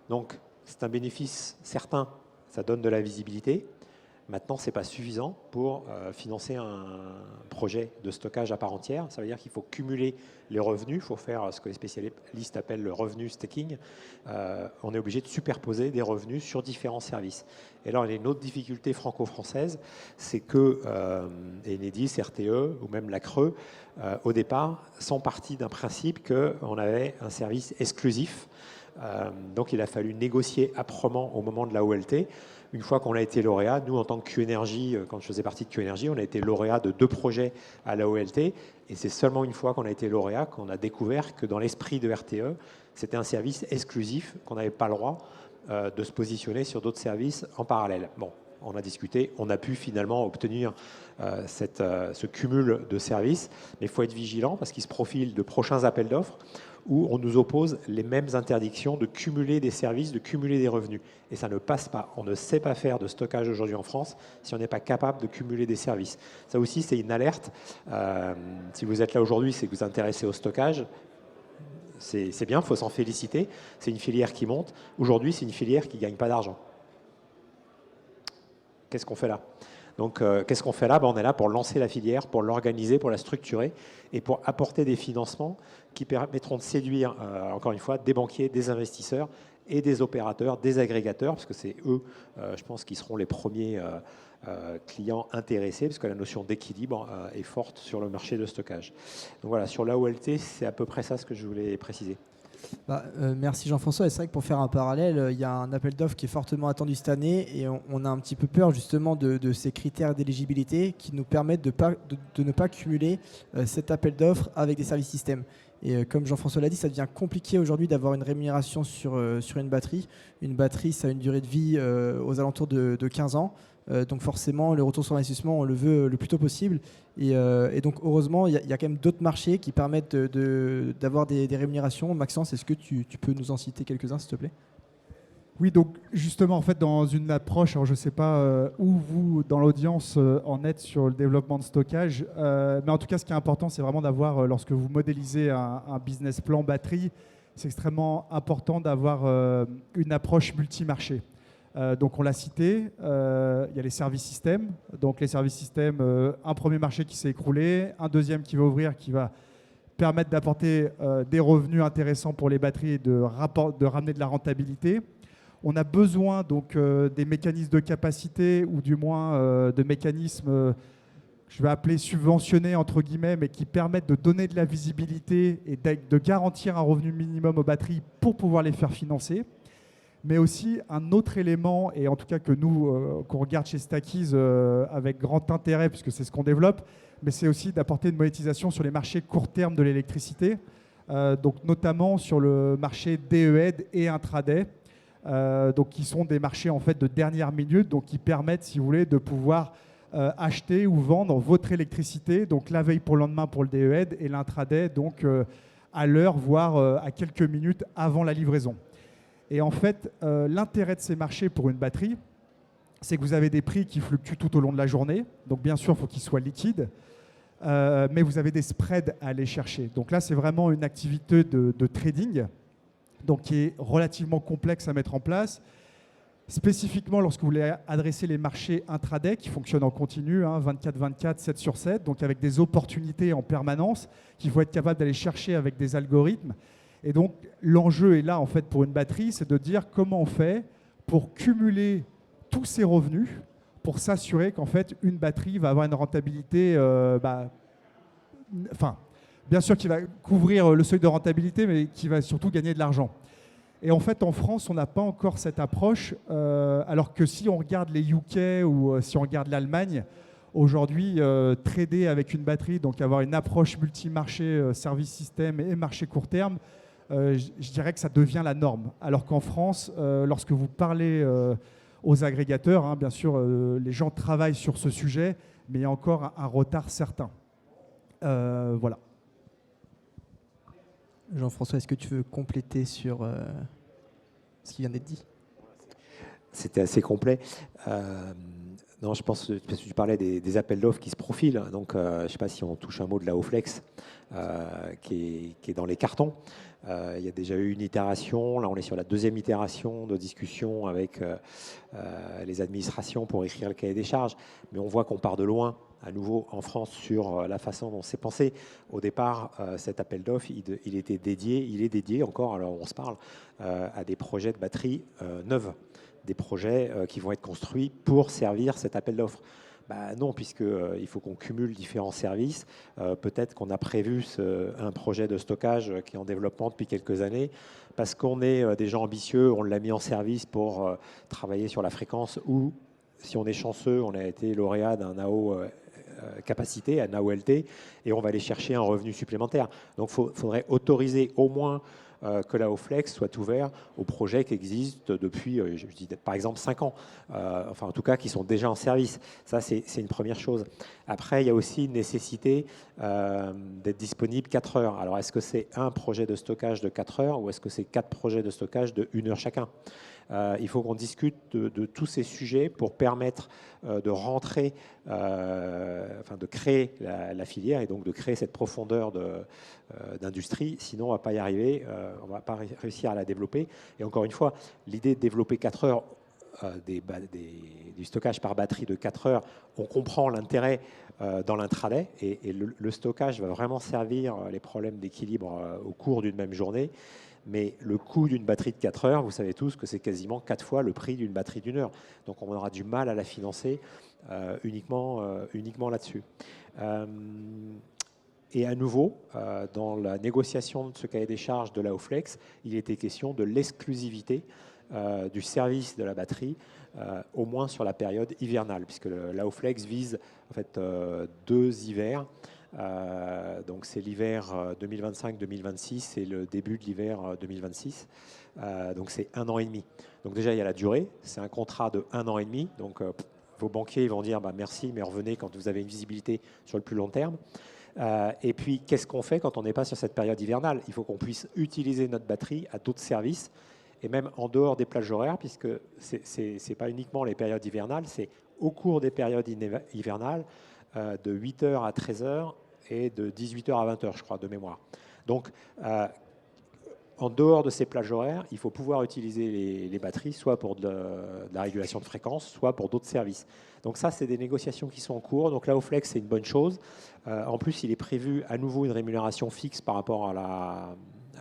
Donc, c'est un bénéfice certain, ça donne de la visibilité. Maintenant, ce n'est pas suffisant pour financer un projet de stockage à part entière. Ça veut dire qu'il faut cumuler les revenus, il faut faire ce que les spécialistes appellent le revenu staking. On est obligé de superposer des revenus sur différents services. Et là, il y a une autre difficulté franco-française, c'est que Enedis, RTE ou même la Creux, au départ, sont partis d'un principe qu'on avait un service exclusif. Donc, il a fallu négocier âprement au moment de la OLT. Une fois qu'on a été lauréat, nous, en tant que Q-Energy, quand je faisais partie de Q-Energy, on a été lauréat de 2 projets à la OLT. Et c'est seulement une fois qu'on a été lauréat qu'on a découvert que dans l'esprit de RTE, c'était un service exclusif, qu'on n'avait pas le droit de se positionner sur d'autres services en parallèle. Bon, on a discuté, on a pu finalement obtenir ce cumul de services. Mais il faut être vigilant parce qu'il se profile de prochains appels d'offres où on nous oppose les mêmes interdictions de cumuler des services, de cumuler des revenus. Et ça ne passe pas. On ne sait pas faire de stockage aujourd'hui en France si on n'est pas capable de cumuler des services. Ça aussi, c'est une alerte. Si vous êtes là aujourd'hui, c'est que vous vous intéressez au stockage. C'est bien, il faut s'en féliciter. C'est une filière qui monte. Aujourd'hui, c'est une filière qui ne gagne pas d'argent. Qu'est-ce qu'on fait là ? Donc, qu'est-ce qu'on fait là ? On est là pour lancer la filière, pour l'organiser, pour la structurer et pour apporter des financements qui permettront de séduire, encore une fois, des banquiers, des investisseurs et des opérateurs, des agrégateurs, parce que c'est eux, je pense, qui seront les premiers clients intéressés, parce que la notion d'équilibre est forte sur le marché de stockage. Donc voilà, sur l'AOLT, c'est à peu près ça ce que je voulais préciser. Merci Jean-François. Et c'est vrai que pour faire un parallèle, il y a un appel d'offres qui est fortement attendu cette année et on a un petit peu peur justement de ces critères d'éligibilité qui nous permettent de ne pas cumuler cet appel d'offres avec des services systèmes. Et comme Jean-François l'a dit, ça devient compliqué aujourd'hui d'avoir une rémunération sur une batterie. Une batterie, ça a une durée de vie aux alentours de 15 ans. Donc forcément, le retour sur investissement, on le veut le plus tôt possible. Et donc heureusement, il y a quand même d'autres marchés qui permettent d'avoir des rémunérations. Maxence, est-ce que tu peux nous en citer quelques-uns, s'il te plaît ? Oui, donc justement, en fait, dans une approche, alors je ne sais pas où vous, dans l'audience, en êtes sur le développement de stockage, mais en tout cas, ce qui est important, c'est vraiment d'avoir, lorsque vous modélisez un business plan batterie, c'est extrêmement important d'avoir une approche multi-marché. Donc on l'a cité, il y a les services systèmes. Donc les services systèmes, un premier marché qui s'est écroulé, un deuxième qui va ouvrir, qui va permettre d'apporter des revenus intéressants pour les batteries et de ramener de la rentabilité. On a besoin donc des mécanismes de capacité ou du moins de mécanismes, je vais appeler subventionnés entre guillemets, mais qui permettent de donner de la visibilité et de garantir un revenu minimum aux batteries pour pouvoir les faire financer. Mais aussi un autre élément, et en tout cas que nous, qu'on regarde chez Stackeys avec grand intérêt, puisque c'est ce qu'on développe, mais c'est aussi d'apporter une monétisation sur les marchés court terme de l'électricité, donc notamment sur le marché DEED et intraday, donc qui sont des marchés en fait de dernière minute, donc qui permettent, si vous voulez, de pouvoir acheter ou vendre votre électricité, donc la veille pour le lendemain pour le DEED et l'intraday, donc à l'heure, voire à quelques minutes avant la livraison. Et en fait, l'intérêt de ces marchés pour une batterie, c'est que vous avez des prix qui fluctuent tout au long de la journée. Donc bien sûr, il faut qu'ils soient liquides, mais vous avez des spreads à aller chercher. Donc là, c'est vraiment une activité de trading, donc qui est relativement complexe à mettre en place. Spécifiquement, lorsque vous voulez adresser les marchés intraday, qui fonctionnent en continu, 24/24, 7 sur 7, donc avec des opportunités en permanence, qu'il faut être capable d'aller chercher avec des algorithmes. Et donc, l'enjeu est là, en fait, pour une batterie, c'est de dire comment on fait pour cumuler tous ces revenus pour s'assurer qu'en fait, une batterie va avoir une rentabilité, bien sûr qui va couvrir le seuil de rentabilité, mais qui va surtout gagner de l'argent. Et en fait, en France, on n'a pas encore cette approche, alors que si on regarde les UK ou si on regarde l'Allemagne, aujourd'hui, trader avec une batterie, donc avoir une approche multi-marché, service système et marché court terme, je dirais que ça devient la norme. Alors qu'en France, lorsque vous parlez aux agrégateurs. Hein. Bien sûr, les gens travaillent sur ce sujet, mais il y a encore un retard certain. Voilà. Jean-François, est-ce que tu veux compléter sur ce qui vient d'être dit? C'était assez complet. Non, je pense que tu parlais des appels d'offres qui se profilent. Donc, je ne sais pas si on touche un mot de la Auflex, qui est dans les cartons. Il y a déjà eu une itération. Là, on est sur la deuxième itération de discussion avec les administrations pour écrire le cahier des charges. Mais on voit qu'on part de loin, à nouveau en France, sur la façon dont c'est pensé. Au départ, cet appel d'offres, il est dédié encore, alors on se parle, à des projets de batteries neuves, des projets qui vont être construits pour servir cet appel d'offres. Non, puisqu'il faut qu'on cumule différents services. Peut-être qu'on a prévu un projet de stockage qui est en développement depuis quelques années, parce qu'on est des gens ambitieux, on l'a mis en service pour travailler sur la fréquence, ou si on est chanceux, on a été lauréat d'un AO capacité, un AOLT, et on va aller chercher un revenu supplémentaire. Donc il faudrait autoriser au moins que la Auflex soit ouverte aux projets qui existent depuis, je dis par exemple, 5 ans, enfin en tout cas qui sont déjà en service. Ça, c'est une première chose. Après, il y a aussi une nécessité d'être disponible 4 heures. Alors, est-ce que c'est un projet de stockage de 4 heures ou est-ce que c'est 4 projets de stockage de 1 heure chacun? Il faut qu'on discute de tous ces sujets pour permettre de rentrer, enfin de créer la filière et donc de créer cette profondeur d'industrie. Sinon, on ne va pas y arriver, on ne va pas réussir à la développer. Et encore une fois, l'idée de développer 4 heures, du stockage par batterie de 4 heures, on comprend l'intérêt dans l'intraday et le stockage va vraiment servir les problèmes d'équilibre au cours d'une même journée. Mais le coût d'une batterie de 4 heures, vous savez tous que c'est quasiment 4 fois le prix d'une batterie d'1 heure. Donc on aura du mal à la financer uniquement là-dessus. Et à nouveau, dans la négociation de ce cahier des charges de la Auflex, il était question de l'exclusivité du service de la batterie, au moins sur la période hivernale, puisque la Auflex vise en fait 2 hivers. Donc c'est l'hiver 2025-2026 et le début de l'hiver 2026. Donc c'est 1 an et demi. Donc déjà il y a la durée, c'est un contrat de 1 an et demi. Donc vos banquiers vont dire merci, mais revenez quand vous avez une visibilité sur le plus long terme. Et puis qu'est-ce qu'on fait quand on n'est pas sur cette période hivernale? Il faut qu'on puisse utiliser notre batterie à d'autres services et même en dehors des plages horaires, puisque c'est pas uniquement les périodes hivernales, c'est au cours des périodes hivernales de 8h à 13h et de 18h à 20h, je crois, de mémoire. Donc, en dehors de ces plages horaires, il faut pouvoir utiliser les batteries, soit pour de la régulation de fréquence, soit pour d'autres services. Donc ça, c'est des négociations qui sont en cours. Donc la Auflex, c'est une bonne chose. En plus, il est prévu à nouveau une rémunération fixe par rapport à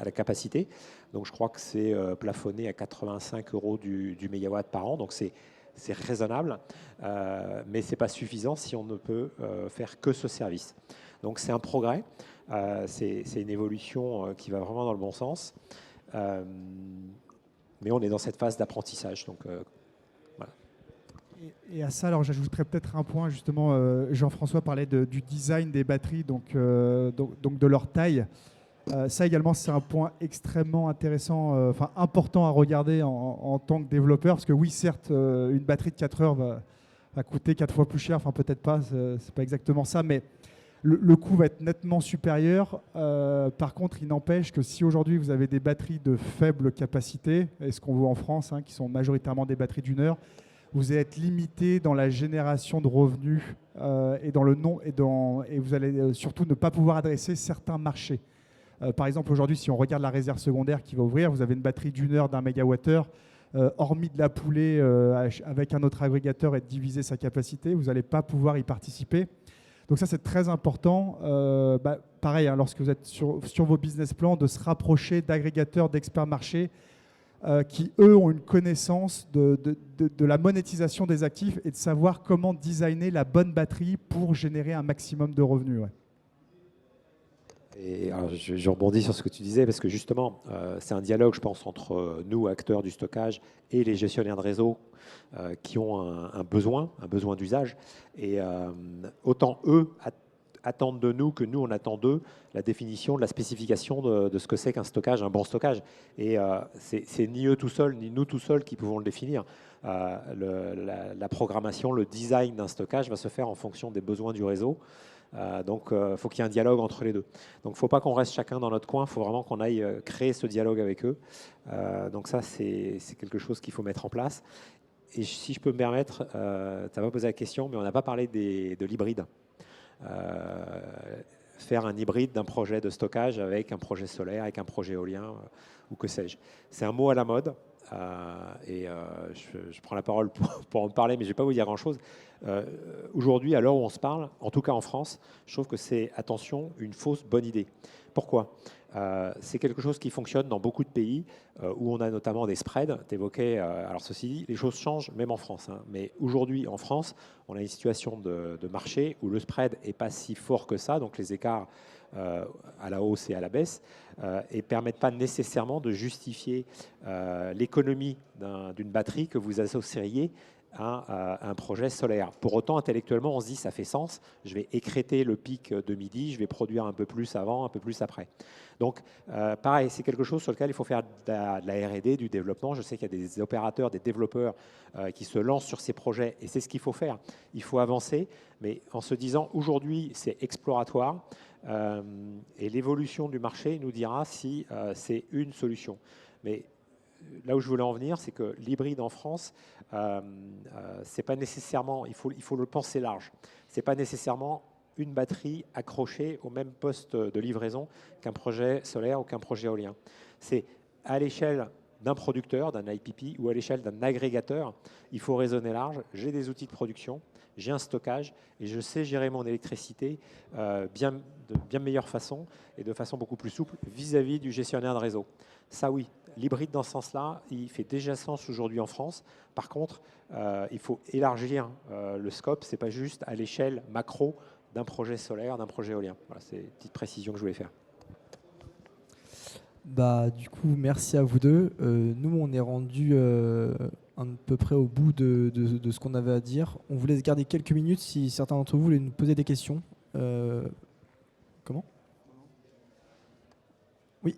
la capacité. Donc je crois que c'est plafonné à 85 € du mégawatt par an. Donc c'est raisonnable, mais ce n'est pas suffisant si on ne peut faire que ce service. Donc c'est un progrès, c'est une évolution qui va vraiment dans le bon sens, mais on est dans cette phase d'apprentissage. Donc, voilà. Et à ça, alors j'ajouterais peut-être un point, justement, Jean-François parlait du design des batteries, donc de leur taille. Ça également, c'est un point extrêmement intéressant, enfin important à regarder en tant que développeur, parce que oui, certes, une batterie de 4 heures va coûter 4 fois plus cher, enfin peut-être pas, c'est pas exactement ça, mais le coût va être nettement supérieur. Par contre, il n'empêche que si aujourd'hui vous avez des batteries de faible capacité, et ce qu'on voit en France, qui sont majoritairement des batteries d'1 heure, vous allez être limité dans la génération de revenus et dans le nom, et vous allez surtout ne pas pouvoir adresser certains marchés. Par exemple, aujourd'hui, si on regarde la réserve secondaire qui va ouvrir, vous avez une batterie d'1 heure d'1 mégawattheure, hormis de la pouler avec un autre agrégateur et de diviser sa capacité, vous n'allez pas pouvoir y participer. Donc ça, c'est très important. Pareil, lorsque vous êtes sur vos business plans, de se rapprocher d'agrégateurs, d'experts marchés qui, eux, ont une connaissance de la monétisation des actifs et de savoir comment designer la bonne batterie pour générer un maximum de revenus. Ouais. Et alors, je rebondis sur ce que tu disais, parce que justement, c'est un dialogue, je pense, entre nous, acteurs du stockage, et les gestionnaires de réseau qui ont un besoin d'usage. Et autant eux attendent de nous que nous, on attend d'eux la définition de la spécification de ce que c'est qu'un stockage, un bon stockage. Et c'est ni eux tout seuls, ni nous tout seuls qui pouvons le définir. La programmation, le design d'un stockage va se faire en fonction des besoins du réseau. Donc, il faut qu'il y ait un dialogue entre les deux. Donc, il ne faut pas qu'on reste chacun dans notre coin, il faut vraiment qu'on aille créer ce dialogue avec eux. Donc ça, c'est quelque chose qu'il faut mettre en place. Et si je peux me permettre, tu n'as pas posé la question, mais on n'a pas parlé de l'hybride. Faire un hybride d'un projet de stockage avec un projet solaire, avec un projet éolien, ou que sais-je. C'est un mot à la mode. Je prends la parole pour en parler, mais je ne vais pas vous dire grand-chose. Aujourd'hui, à l'heure où on se parle, en tout cas en France, je trouve que c'est, attention, une fausse bonne idée. Pourquoi ? C'est quelque chose qui fonctionne dans beaucoup de pays où on a notamment des spreads. Tu évoquais, alors ceci dit, les choses changent même en France. Hein, mais aujourd'hui, en France, on a une situation de marché où le spread n'est pas si fort que ça, donc les écarts à la hausse et à la baisse, et ne permettent pas nécessairement de justifier l'économie d'une batterie que vous associeriez à un projet solaire. Pour autant, intellectuellement, on se dit ça fait sens, je vais écrêter le pic de midi, je vais produire un peu plus avant, un peu plus après. Donc, pareil, c'est quelque chose sur lequel il faut faire de la R&D, du développement. Je sais qu'il y a des opérateurs, des développeurs qui se lancent sur ces projets, et c'est ce qu'il faut faire. Il faut avancer, mais en se disant, aujourd'hui, c'est exploratoire, et l'évolution du marché nous dira si c'est une solution. Mais là où je voulais en venir, c'est que l'hybride en France, c'est pas nécessairement, il faut le penser large. C'est pas nécessairement une batterie accrochée au même poste de livraison qu'un projet solaire ou qu'un projet éolien. C'est à l'échelle d'un producteur, d'un IPP, ou à l'échelle d'un agrégateur, il faut raisonner large. J'ai des outils de production, j'ai un stockage et je sais gérer mon électricité de bien meilleure façon et de façon beaucoup plus souple vis-à-vis du gestionnaire de réseau. Ça oui, l'hybride dans ce sens-là, il fait déjà sens aujourd'hui en France. Par contre, il faut élargir le scope. Ce n'est pas juste à l'échelle macro d'un projet solaire, d'un projet éolien. Voilà, c'est une petite précision que je voulais faire. Bah, du coup, merci à vous deux. Nous, on est rendu à peu près au bout de ce qu'on avait à dire. On vous laisse garder quelques minutes si certains d'entre vous voulaient nous poser des questions. Comment ? Oui.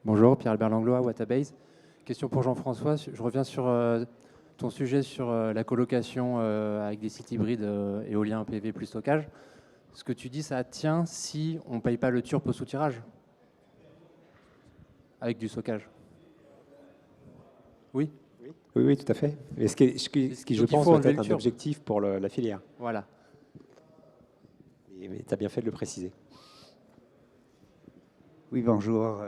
Bonjour, Pierre-Albert Langlois, Watabase. Question pour Jean-François. Je reviens sur ton sujet sur la colocation avec des sites hybrides éoliens, PV plus stockage. Ce que tu dis, ça tient si on ne paye pas le TURP au soutirage avec du stockage. Oui. Oui, tout à fait. Et ce qui je pense, doit être un objectif pour la filière. Voilà. Mais tu as bien fait de le préciser. Oui, bonjour.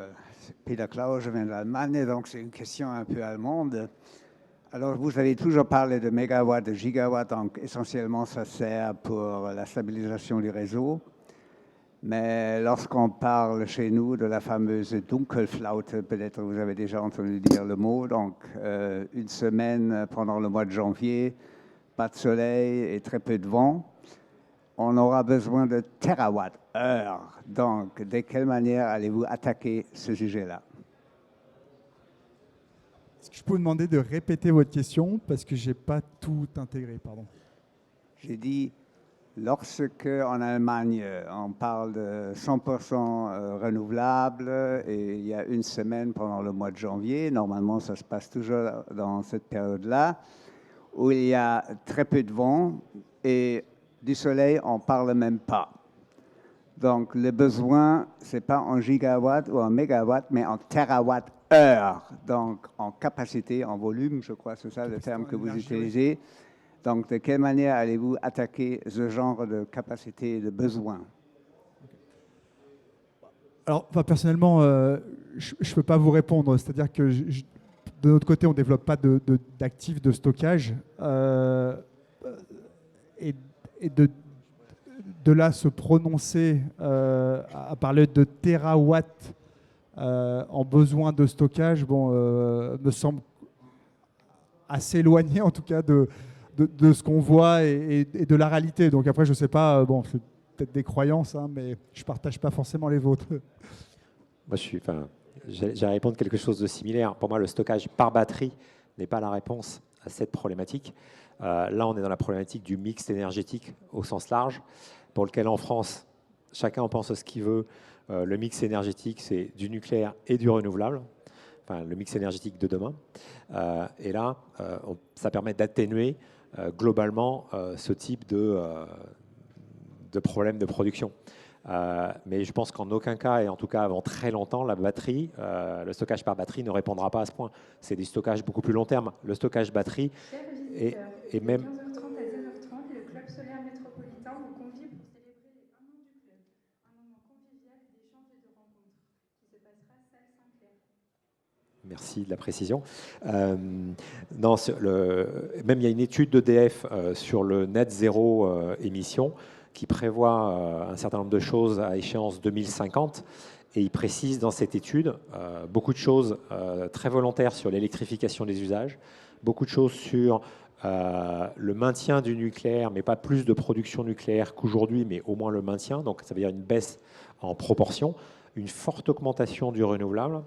Peter Klaus, je viens d'Allemagne, et donc c'est une question un peu allemande. Alors, vous avez toujours parlé de mégawatts, de gigawatts, donc essentiellement ça sert pour la stabilisation du réseau. Mais lorsqu'on parle chez nous de la fameuse Dunkelflaute, peut-être vous avez déjà entendu dire le mot, donc une semaine pendant le mois de janvier, pas de soleil et très peu de vent, on aura besoin de terawattheures. Donc, de quelle manière allez-vous attaquer ce sujet-là? Est-ce que je peux vous demander de répéter votre question parce que je n'ai pas tout intégré, pardon. J'ai dit, lorsque en Allemagne, on parle de 100% renouvelable et il y a une semaine pendant le mois de janvier, normalement ça se passe toujours dans cette période-là, où il y a très peu de vent et du soleil, on ne parle même pas. Donc, le besoin, ce n'est pas en gigawatts ou en mégawatts, mais en terawattheures. Donc, en capacité, en volume, je crois, c'est ça le terme que vous utilisez. Donc, de quelle manière allez-vous attaquer ce genre de capacité et de besoin? Alors, personnellement, je ne peux pas vous répondre. C'est-à-dire que de notre côté, on ne développe pas d'actifs de stockage. Et de là se prononcer à parler de terawatts en besoin de stockage, me semble assez éloigné en tout cas de ce qu'on voit et de la réalité. Donc après, je ne sais pas, c'est peut-être des croyances, hein, mais je ne partage pas forcément les vôtres. Moi, J'allais répondre quelque chose de similaire. Pour moi, le stockage par batterie n'est pas la réponse à cette problématique. Là, on est dans la problématique du mix énergétique au sens large, pour lequel en France, chacun en pense ce qu'il veut. Le mix énergétique, c'est du nucléaire et du renouvelable, enfin le mix énergétique de demain. Et là, ça permet d'atténuer globalement ce type de problème de production. Mais je pense qu'en aucun cas, et en tout cas avant très longtemps, la batterie, le stockage par batterie ne répondra pas à ce point. C'est des stockages beaucoup plus long terme. Le stockage batterie et même... 15h30 à 16h30, le club solaire métropolitain vous convie pour célébrer les 1 an du club. Un moment convivial d'échanges et de rencontres qui se passera salle Saint-Clair. Merci de la précision. Non, même il y a une étude d'EDF sur le net zéro émission qui prévoit un certain nombre de choses à échéance 2050. Et il précise dans cette étude beaucoup de choses très volontaires sur l'électrification des usages, beaucoup de choses sur le maintien du nucléaire, mais pas plus de production nucléaire qu'aujourd'hui, mais au moins le maintien. Donc ça veut dire une baisse en proportion, une forte augmentation du renouvelable.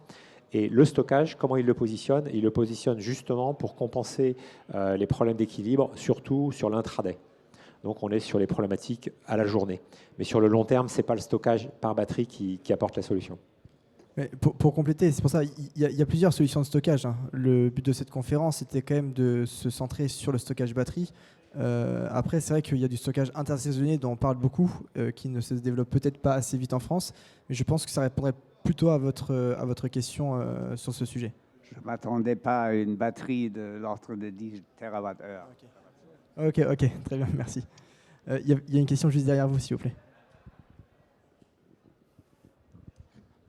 Et le stockage, comment il le positionne? Il le positionne justement pour compenser les problèmes d'équilibre, surtout sur l'intraday. Donc on est sur les problématiques à la journée. Mais sur le long terme, ce n'est pas le stockage par batterie qui apporte la solution. Mais pour compléter, c'est pour ça il y a plusieurs solutions de stockage. Hein. Le but de cette conférence, c'était quand même de se centrer sur le stockage batterie. Après, c'est vrai qu'il y a du stockage intersaisonnier dont on parle beaucoup, qui ne se développe peut-être pas assez vite en France. Mais je pense que ça répondrait plutôt à votre question sur ce sujet. Je ne m'attendais pas à une batterie de l'ordre de 10 TWh. Ok, très bien, merci. Il y a une question juste derrière vous, s'il vous plaît.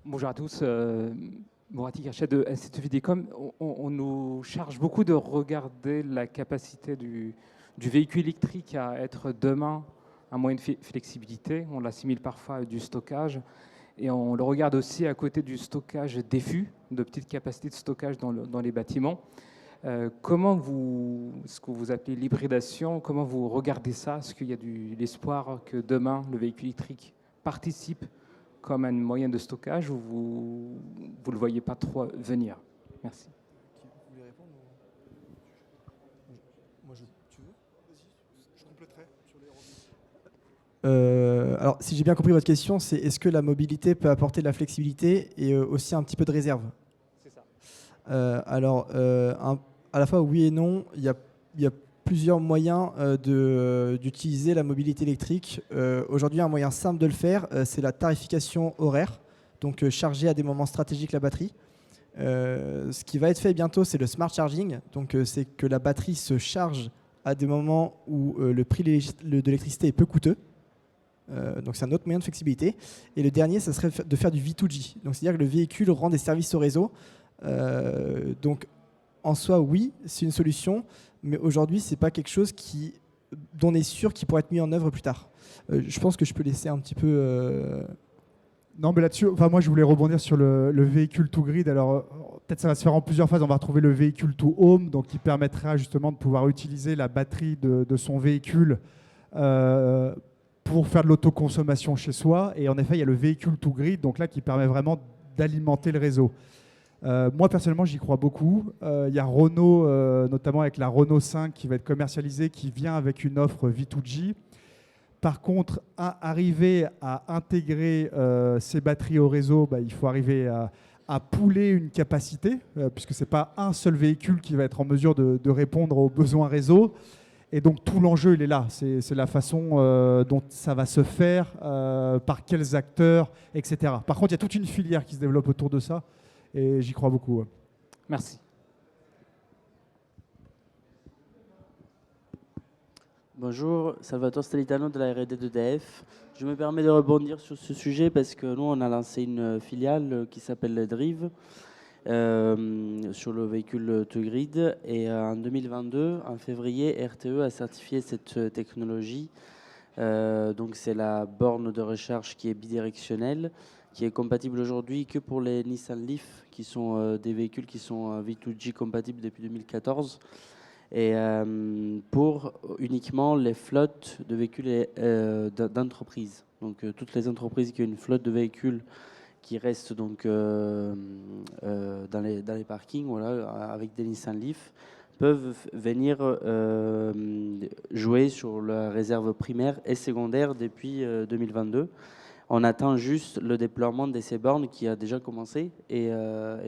Bonjour à tous, Mourati Karchet de Institut Vidécom. On nous charge beaucoup de regarder la capacité du véhicule électrique à être demain un moyen de flexibilité. On l'assimile parfois à du stockage et on le regarde aussi à côté du stockage diffus, de petites capacités de stockage dans les bâtiments. Comment ce que vous appelez l'hybridation, comment vous regardez ça? Est-ce qu'il y a l'espoir que demain le véhicule électrique participe comme un moyen de stockage ou vous ne le voyez pas trop venir? Merci. Vous voulez répondre? Moi, tu veux? Vas-y, je compléterai sur les alors, si j'ai bien compris votre question, c'est est-ce que la mobilité peut apporter de la flexibilité et aussi un petit peu de réserve? C'est ça. Alors, à la fois oui et non. Il y a plusieurs moyens d'utiliser la mobilité électrique. Aujourd'hui, un moyen simple de le faire, c'est la tarification horaire, donc charger à des moments stratégiques la batterie. Ce qui va être fait bientôt, c'est le smart charging, donc c'est que la batterie se charge à des moments où le prix de l'électricité est peu coûteux. Donc c'est un autre moyen de flexibilité. Et le dernier, ça serait de faire du V2G. Donc c'est-à-dire que le véhicule rend des services au réseau. Donc en soi, oui, c'est une solution, mais aujourd'hui, ce n'est pas quelque chose dont on est sûr qu'il pourrait être mis en œuvre plus tard. Je pense que je peux laisser un petit peu... Non, mais là-dessus, moi, je voulais rebondir sur le véhicule to grid. Alors, peut-être ça va se faire en plusieurs phases. On va retrouver le véhicule to home, donc qui permettra justement de pouvoir utiliser la batterie de son véhicule pour faire de l'autoconsommation chez soi. Et en effet, il y a le véhicule to grid, donc là, qui permet vraiment d'alimenter le réseau. Moi, personnellement, j'y crois beaucoup. Il y a Renault, notamment avec la Renault 5 qui va être commercialisée, qui vient avec une offre V2G. Par contre, arriver à intégrer ces batteries au réseau, il faut arriver à pooler une capacité, puisque ce n'est pas un seul véhicule qui va être en mesure de répondre aux besoins réseau. Et donc, tout l'enjeu, il est là. C'est la façon dont ça va se faire, par quels acteurs, etc. Par contre, il y a toute une filière qui se développe autour de ça. Et j'y crois beaucoup. Merci. Bonjour, Salvatore Stellitano de la R&D d'EDF. Je me permets de rebondir sur ce sujet parce que nous, on a lancé une filiale qui s'appelle Drive sur le véhicule to grid. Et en 2022, en février, RTE a certifié cette technologie. Donc c'est la borne de recharge qui est bidirectionnelle, qui est compatible aujourd'hui que pour les Nissan Leaf, qui sont des véhicules qui sont V2G compatibles depuis 2014, et pour uniquement les flottes de véhicules d'entreprise. Donc toutes les entreprises qui ont une flotte de véhicules qui restent donc dans les parkings, voilà, avec des Nissan Leaf, peuvent venir jouer sur la réserve primaire et secondaire depuis 2022. On attend juste le déploiement de ces bornes qui a déjà commencé et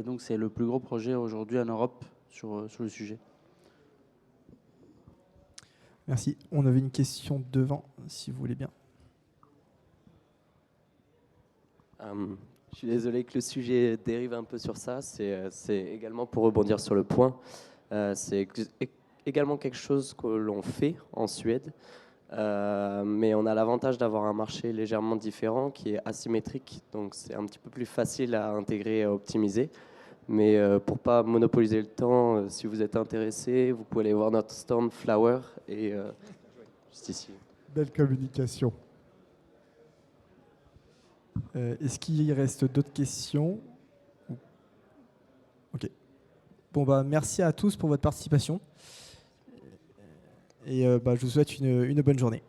donc c'est le plus gros projet aujourd'hui en Europe sur le sujet. Merci. On avait une question devant, si vous voulez bien. Je suis désolé que le sujet dérive un peu sur ça. C'est également pour rebondir sur le point. C'est également quelque chose que l'on fait en Suède. Mais on a l'avantage d'avoir un marché légèrement différent qui est asymétrique. Donc c'est un petit peu plus facile à intégrer et à optimiser. Mais pour ne pas monopoliser le temps, si vous êtes intéressé, vous pouvez aller voir notre stand Flower et juste ici. Belle communication. Est-ce qu'il reste d'autres questions? Ok. Bon, bah, merci à tous pour votre participation. Et je vous souhaite une bonne journée.